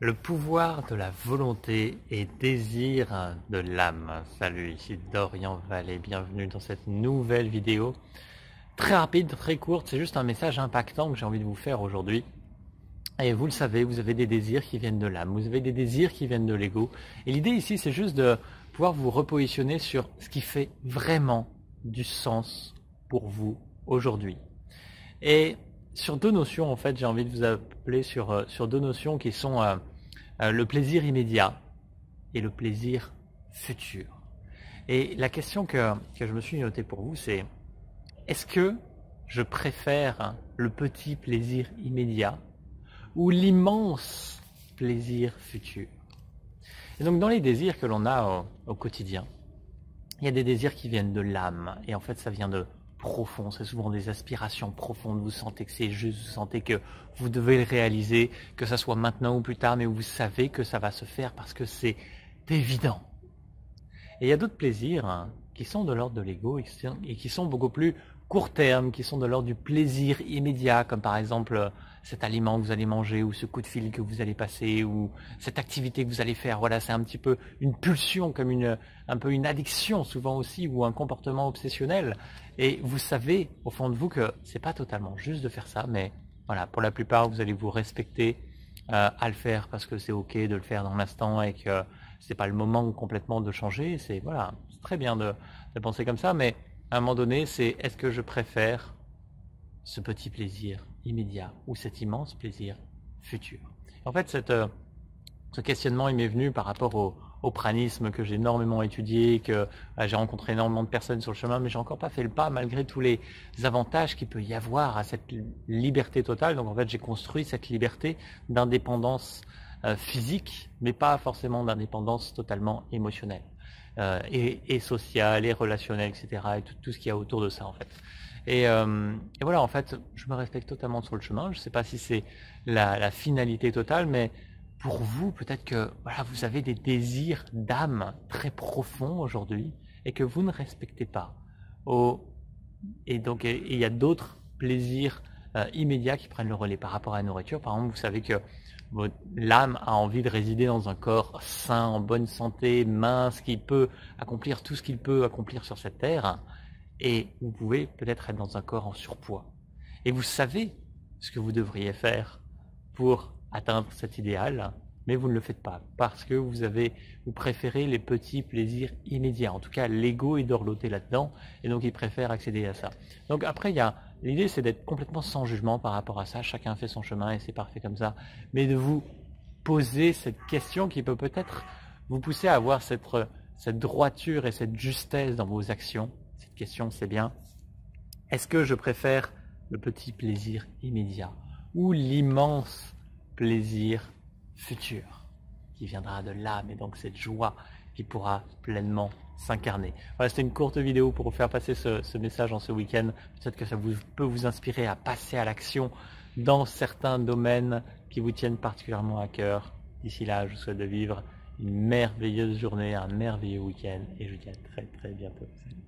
Le pouvoir de la volonté et désir de l'âme. Salut, ici Dorian Vallée, bienvenue dans cette nouvelle vidéo. Très rapide, très courte, c'est juste un message impactant que j'ai envie de vous faire aujourd'hui. Et vous le savez, vous avez des désirs qui viennent de l'âme, vous avez des désirs qui viennent de l'ego. Et l'idée ici, c'est juste de pouvoir vous repositionner sur ce qui fait vraiment du sens pour vous aujourd'hui. Et sur deux notions, en fait, j'ai envie de vous appeler sur deux notions qui sont le plaisir immédiat et le plaisir futur. Et la question que je me suis notée pour vous, c'est est-ce que je préfère le petit plaisir immédiat ou l'immense plaisir futur? Et donc dans les désirs que l'on a au quotidien, il y a des désirs qui viennent de l'âme, et en fait ça vient de profond, c'est souvent des aspirations profondes, vous sentez que c'est juste, vous sentez que vous devez le réaliser, que ça soit maintenant ou plus tard, mais vous savez que ça va se faire parce que c'est évident. Et il y a d'autres plaisirs qui sont de l'ordre de l'ego et qui sont beaucoup plus court terme, qui sont de l'ordre du plaisir immédiat, comme par exemple cet aliment que vous allez manger, ou ce coup de fil que vous allez passer, ou cette activité que vous allez faire. Voilà, c'est un petit peu une pulsion, comme un peu une addiction souvent aussi, ou un comportement obsessionnel. Et vous savez au fond de vous que c'est pas totalement juste de faire ça, mais voilà, pour la plupart vous allez vous respecter à le faire parce que c'est ok de le faire dans l'instant et que c'est pas le moment complètement de changer. C'est voilà, c'est très bien de penser comme ça, mais à un moment donné, c'est est-ce que je préfère ce petit plaisir immédiat ou cet immense plaisir futur? En fait, ce questionnement il m'est venu par rapport au pranisme que j'ai énormément étudié, que j'ai rencontré énormément de personnes sur le chemin, mais j'ai encore pas fait le pas malgré tous les avantages qu'il peut y avoir à cette liberté totale. Donc en fait, j'ai construit cette liberté d'indépendance physique, mais pas forcément d'indépendance totalement émotionnelle. Et sociale, et relationnelle, etc. Et tout ce qu'il y a autour de ça en fait. Et voilà, en fait, je me respecte totalement sur le chemin. Je ne sais pas si c'est la finalité totale, mais pour vous, peut-être que voilà, vous avez des désirs d'âme très profonds aujourd'hui et que vous ne respectez pas. Et donc, il y a d'autres plaisirs immédiats qui prennent le relais par rapport à la nourriture. Par exemple, vous savez que l'âme a envie de résider dans un corps sain, en bonne santé, mince, qui peut accomplir tout ce qu'il peut accomplir sur cette terre. Et vous pouvez peut-être être dans un corps en surpoids. Et vous savez ce que vous devriez faire pour atteindre cet idéal, mais vous ne le faites pas parce que vous préférez les petits plaisirs immédiats. En tout cas, l'ego est dorloté là-dedans et donc il préfère accéder à ça. Donc après, l'idée c'est d'être complètement sans jugement par rapport à ça. Chacun fait son chemin et c'est parfait comme ça. Mais de vous poser cette question qui peut peut-être vous pousser à avoir cette droiture et cette justesse dans vos actions. Cette question, c'est bien, est-ce que je préfère le petit plaisir immédiat ou l'immense plaisir futur qui viendra de l'âme et donc cette joie qui pourra pleinement s'incarner. Voilà, c'était une courte vidéo pour vous faire passer ce message en ce week-end. Peut-être que ça peut vous inspirer à passer à l'action dans certains domaines qui vous tiennent particulièrement à cœur. D'ici là, je vous souhaite de vivre une merveilleuse journée, un merveilleux week-end et je vous dis à très très bientôt. Salut.